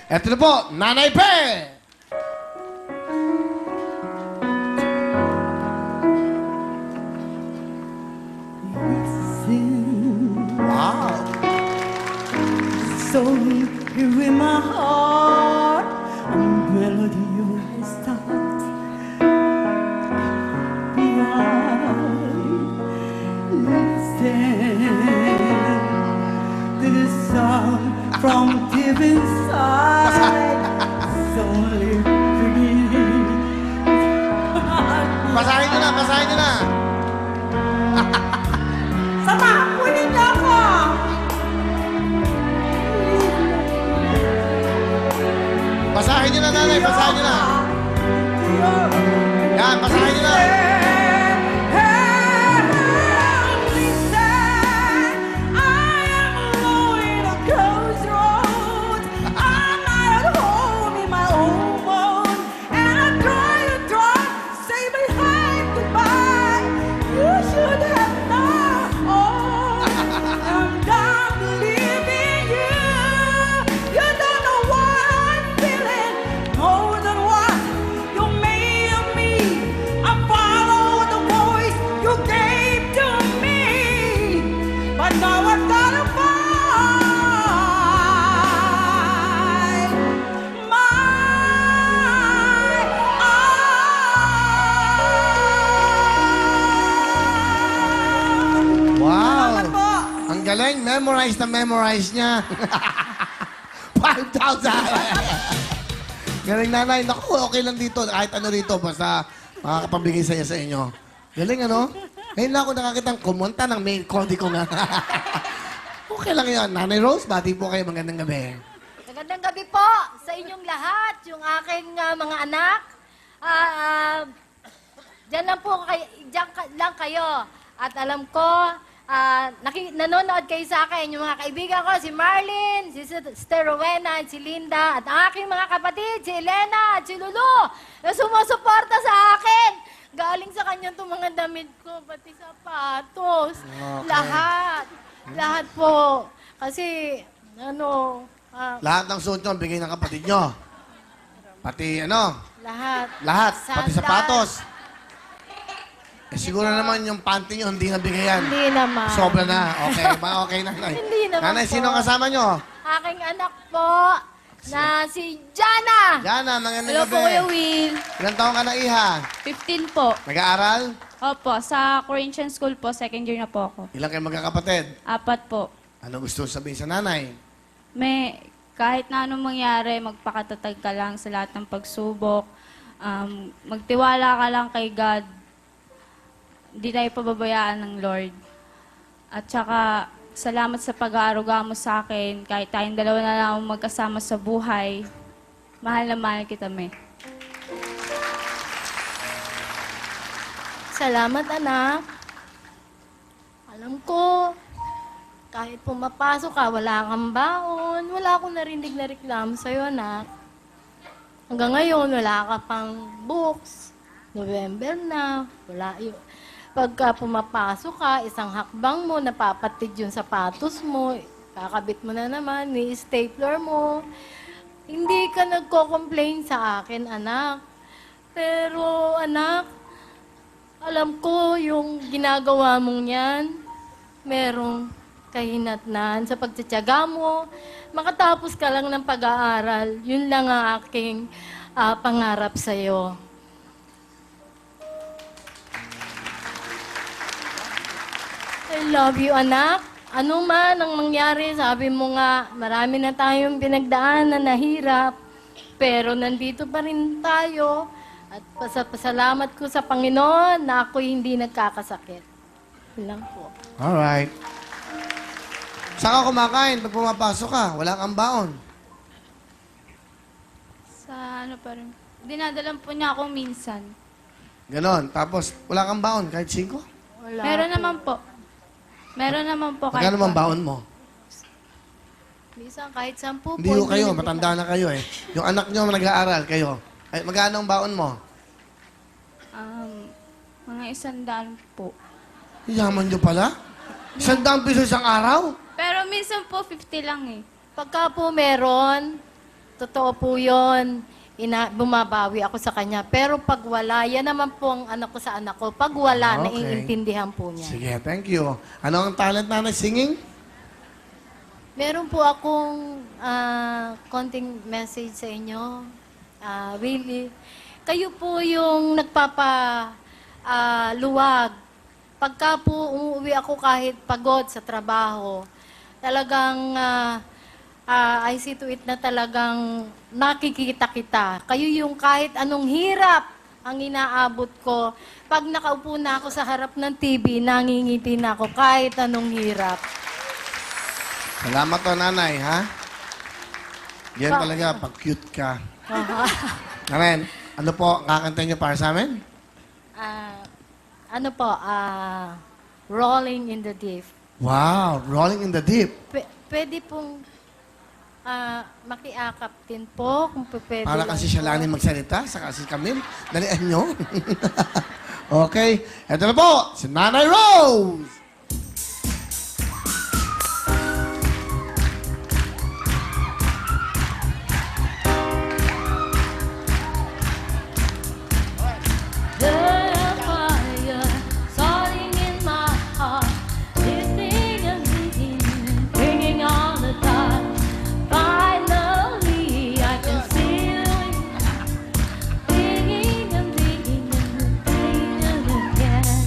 Eto na po, Nanay Pe! Wow! So here in my heart, a melody will start. Listen to the song from deep inside. It's only beginning. Basahin nyo na, basahin nyo na! Samahan po ninyo ako! Basahin nyo na, Nanay, basahin nyo na! Yan, basahin nyo na! Now I've gotta find my own. Wow! Salamat po. Ang galing, memorize na memorize niya. 5,000! Galing, Nanay. Naku, okay lang dito. Kahit ano rito, basta makakapabigay saya sa inyo. Galing, ano? Ngayon lang ako nakakitang kumunta ng main kodi ko nga. Okay lang yun. Nanay Rose, bati po kayo. Magandang gabi. Magandang gabi po sa inyong lahat, yung aking mga anak. Diyan lang po lang kayo. At alam ko, nanonood kayo sa akin, yung mga kaibigan ko, si Marlene, si Sister Rowena, at si Linda, at ang aking mga kapatid, si Elena, at si Lulu, na sumusuporta sa akin. Galing sa kanya itong mga damit ko, pati sapatos. Okay. Lahat. Lahat po. Kasi, Lahat ng suot nyo, bigay ng kapatid nyo. Pati ano, lahat. lahat. Pati Sandal. sapatos. Eh, siguro naman yung panty nyo, hindi nabigayan. Hindi naman. Sobra na. Okay, okay, Nanay. Hindi naman Nanay, po. sino kasama nyo? Aking anak po, na si Jana. Jana, magandang Hello gabi. po, Kuya Will. Ilang taong ka na, Iha? 15 po. Nag-aaral? Opo, sa Corinthian School po, second year na po ako. Ilang kayo magkakapatid? 4 po. Ano gusto sabihin sa nanay? Kahit na anong mangyari, magpakatatag ka lang sa lahat ng pagsubok. Magtiwala ka lang kay God. Hindi tayo pababayaan ng Lord. At saka, salamat sa pag-aaruga mo sa akin. Kahit tayong dalawa na lang magkasama sa buhay, mahal na mahal kita, me. Salamat, anak. Alam ko, kahit pumapasok ka, wala kang baon, wala akong narinig na reklamo sa'yo, anak. Hanggang ngayon, wala ka pang books. November na, wala yun. Pagka pumapasok ka, isang hakbang mo, napapatid yung sapatos mo, kakabit mo na naman, ni stapler mo. Hindi ka nagko-complain sa akin, anak. Pero, anak, alam ko yung ginagawa mong yan, merong kahinatnan sa pagtsatsaga mo. Makatapos ka lang ng pag-aaral, yun lang ang aking pangarap sa'yo. I love you, anak. Ano man ang mangyari, sabi mo nga, marami na tayong pinagdaan na nahirap. Pero nandito pa rin tayo. At pasalamat ko sa Panginoon na ako'y hindi nagkakasakit. Yun lang po. Alright. Saan ka kumakain pag pumapasok ka? Wala kang baon. Sa ano pa rin. Dinadalan po niya ako minsan. Ganon. Tapos, wala kang baon kahit 5? Wala Meron po. naman po. Meron naman po kahit Magkano man pa. baon mo? Minsan kahit 10 po. Hindi ko kayo, na- matanda na kayo eh. Yung anak nyo nag-aaral, kayo. Ay, magkano ang baon mo? Mga 100 po. Yaman nyo pala? 100 piso isang araw? Pero minsan po 50 lang eh. Pagka po meron, totoo po yun. Bumabawi ako sa kanya. Pero pag wala, yan naman po ang anak ko sa anak ko. Pag wala, Okay. naiintindihan po niya. Sige, thank you. Ano ang talent nanay? Singing? Meron po akong konting message sa inyo. Really. Kayo po yung luwag. Pagka po umuwi ako kahit pagod sa trabaho, talagang I see to it na talagang nakikita kita. Kayo yung kahit anong hirap ang inaabot ko. Pag nakaupo na ako sa harap ng TV, nangingiti na ako kahit anong hirap. Salamat to, nanay, ha? Yan talaga, pag-cute ka. Karen, ano po ang kakanta niyo para sa amin? Rolling in the Deep. Wow, Rolling in the Deep. Pwede pong makiakap din po kung pwede. Para kasi siya lang yung magsalita, saka si Camille. Dalian nyo. Okay, eto na po, si Nanay Rose! There's a fire starting in my heart, lifting and leading, bringing on the dark. Finally, I can feel it, digging and digging and digging again.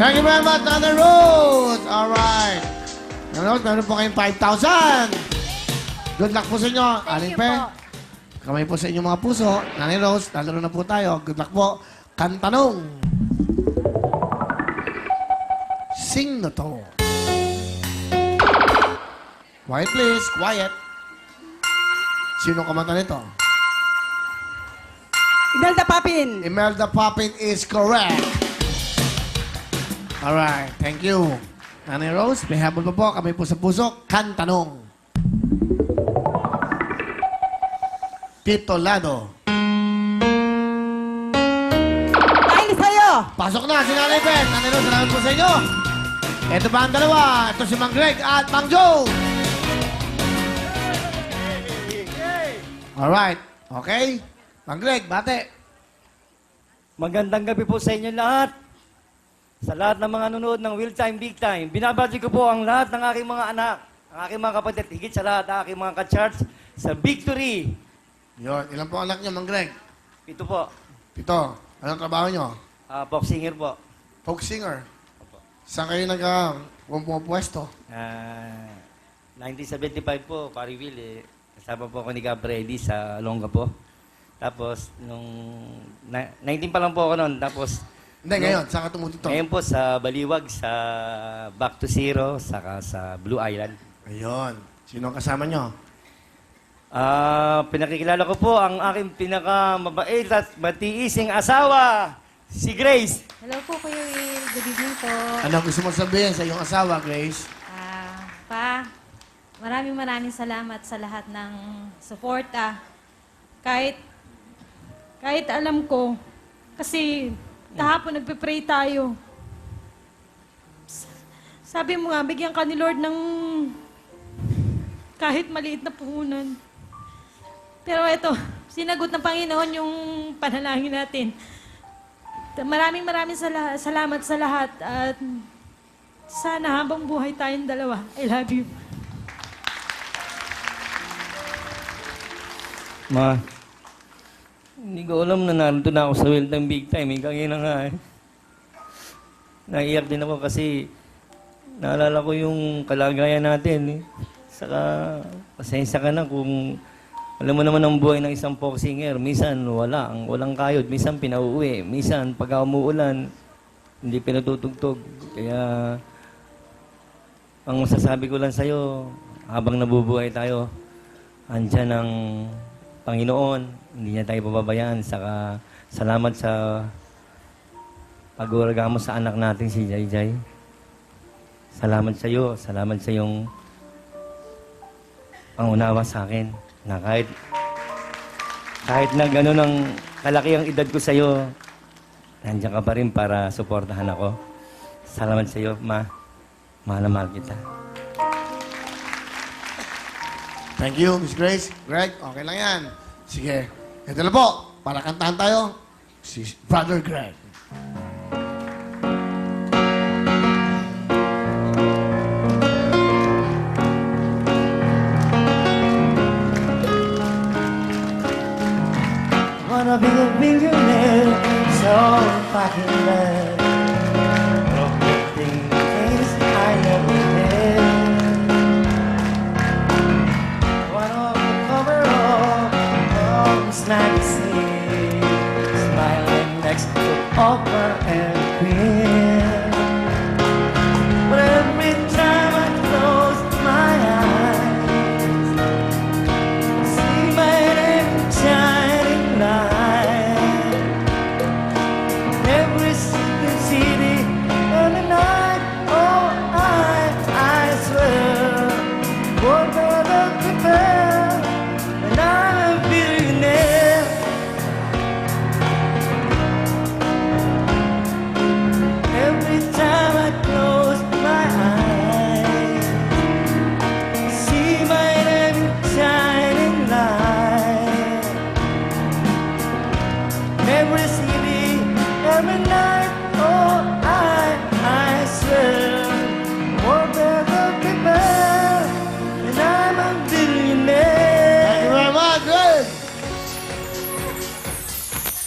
Thank you very much, Nanay Rose! Alright. Nanay Rose, meron po kayong 5,000. Good luck po sa inyo. Thank Aling you Pe. po. Kamay po sa inyong mga puso. Nanay Rose, lalaro na po tayo. Good luck po. Kantanong. Sing na to. Quiet please, quiet. Sino kumanta nito? Imelda Papin. Imelda Papin is correct. Alright, thank you. Nanay Rose, may habol pa po. Kami po sa puso. Kantanong. Tito Lado. Dahil sa'yo. Pasok na si Nanay Ben. Nanay Rose, salamat po sa inyo. Ito pa ang dalawa. Ito si Mang Greg at Mang Joe. Alright, okay. Mang Greg, bate. Magandang gabi po sa inyo lahat. Sa lahat ng mga nanonood ng Will Time, Big Time, binabati ko po ang lahat ng aking mga anak, ang aking mga kapatid, higit sa lahat ang aking mga ka-charts sa Victory. Yun, ilan po anak niyo, Mang Greg? Ito po, Pito. Anong trabaho niyo? pop singer po. Folk singer. Saan kayo pwesto? 1975 po, Pari Will, kasama po ako ni Gabredi sa Longga po. Tapos, nung 19 pa lang po ako noon, tapos Hindi, ngayon. Saan ka tumututong? ngayon po sa Baliwag, sa Back to Zero, saka sa Blue Island. Ayun. Sino ang kasama niyo? Pinakikilala ko po ang aking pinakamabait at matiising asawa, si Grace. Hello po, Kuya Will. Good evening po. Ano gusto mo sabihin sa iyong asawa, Grace? Maraming salamat sa lahat ng suporta. Kahit alam ko, kasi kahapon nagpe-pray tayo. Sabi mo nga, bigyan ka ni Lord ng kahit maliit na puhunan. Pero ito, sinagot ng Panginoon yung panalangin natin. Maraming salamat sa lahat at sana habang buhay tayong dalawa. I love you. Ma, hindi ko alam na narito na ako sa Will Time Big Time. Kaya na nga eh. Naiiyak din ako kasi naalala ko yung kalagayan natin eh. Saka, pasensya ka na kung alam mo naman ang buhay ng isang folk singer. Minsan walang kayod, minsan pinauuwi, minsan pagka umuulan, hindi pinatutugtog. Kaya, ang masasabi ko lang sa'yo, habang nabubuhay tayo, andyan ang Panginoon, hindi niya tayo pababayaan. Saka, salamat sa pag-uuraga mo sa anak natin si Jai. Salamat sa iyo. Salamat sa iyong pangunawa sa akin. Na kahit na gano'n ang kalaki ang edad ko sa iyo, nandiyan ka pa rin para suportahan ako. Salamat sa iyo, Ma. Mahal na mahal kita. Thank you, Miss Grace. Greg, okay lang yan. Sige. Ito na po. Para kantahan tayo. Si Brother Greg. Wanna be a billionaire, so fucking bad. Things I never had. One of the cover of this magazine, smiling next to Oprah and Queen. But every time I close my eyes, see my name shining light. Every single city and the night, oh, I swear, what better prepare, and I'm a billionaire. Every time I close my eyes, see my name shining light. Every city, every night, oh, I swear, what better prepare, and I'm a Thank you billionaire. very much, Greg.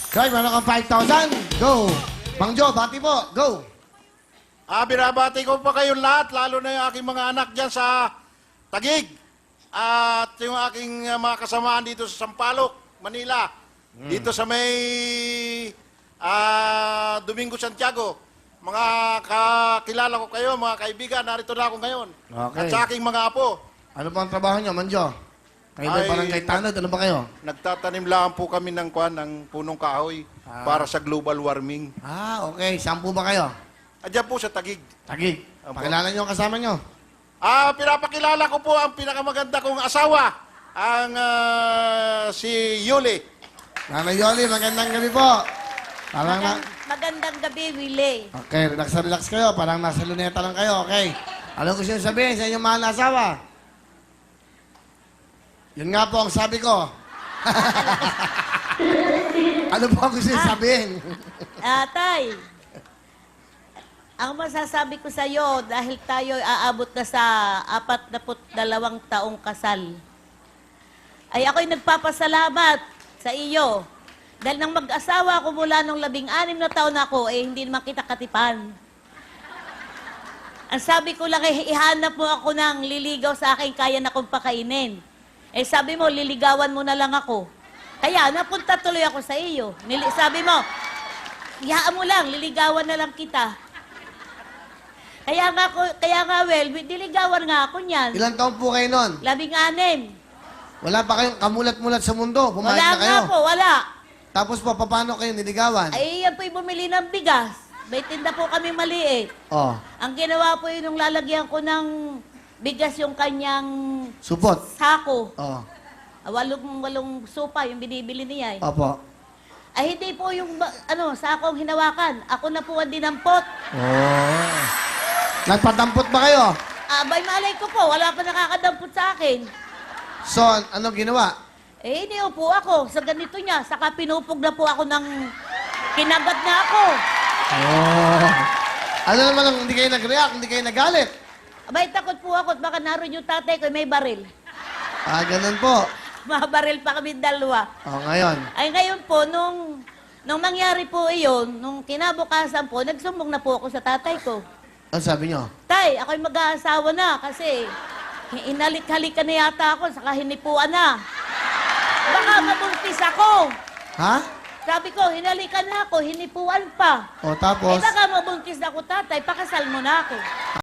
Greg, meron kang 5,000. Go. Mang Jo, bati po. Go. Binabati ko pa kayong lahat, lalo na yung aking mga anak dyan sa Taguig. At yung aking mga kasamaan dito sa Sampaloc, Manila. Dito sa may Domingo Santiago. Mga kakilala ko kayo, mga kaibigan, narito na ako ngayon. Okay. At sa aking mga apo, Ano pa ang trabaho niyo, Mang Jo? Kayo ba Ay, barangay tanod? Ano ba kayo? nagtatanim lang po kami ng punong kahoy para sa global warming. Okay. Saan po ba kayo? Diyan po sa Taguig. Tagig. Opo. Pakilala niyo ang kasama niyo. Pinapakilala ko po ang pinakamaganda kong asawa, ang si Yuli. Nanay Yoli, magandang gabi po. Parang na... Magandang gabi, Willie. Okay, relax kayo. Parang nasa luneta lang kayo, okay? Ano gusto niyo sabihin sa inyong mahal na asawa? Yun nga po ang sabi ko. Ano po ang gusto niyo sabihin? Tay, ang masasabi ko sa iyo, dahil tayo aabot na sa 42 taong kasal, ay ako'y nagpapasalamat sa iyo. Dahil nang mag-asawa ako mula nung 16 na taon ako, hindi naman kita katipan. Ang sabi ko lang, ihanap mo ako ng liligaw sa akin, kaya na kong pakainin. Sabi mo, liligawan mo na lang ako. Kaya, napunta tuloy ako sa iyo. Sabi mo, iyaan mo lang, liligawan na lang kita. Kaya nga, well, diligawan nga ako niyan. Ilang taon po kayo nun? 16. Wala pa kayong kamulat-mulat sa mundo? Pumayag Wala na kayo? nga po, wala. Tapos po, paano kayo niligawan? Ay, yan po'y bumili ng bigas. May tinda po kami maliit. Oh, Ang ginawa po yun, nung lalagyan ko ng bigas yung kanyang supot. sako. Oh, Walong sopa yung binibili niya. opo. Ay, hindi po yung sakong hinawakan. Ako na po ang dinampot. Oh. Nagpadampot ba kayo? Abay, malay ko po, wala pa nakakadampot sa akin. So, ano ginawa? Iniupo ako sa ganito niya. Saka pinupog na po ako ng kinagat na ako. Oh. Ano naman ang hindi kayo nag-react, hindi kayo nagalit? Abay, takot po ako at baka naroon yung tatay ko may baril. Ganun po. mabaril pa kami dalawa. O, ngayon. Ay ngayon po, nung nangyari po iyon, nung kinabukasan po, nagsumbong na po ako sa tatay ko. Ano sabi nyo? Tay, ako'y mag-aasawa na kasi inalik-halikan na yata ako, saka hinipuan na. Baka mabuntis ako. Ha? Sabi ko, hinalikan na ako, hinipuan pa. O, tapos? Eh baka mabuntis ako, tatay, pakasal mo na ako.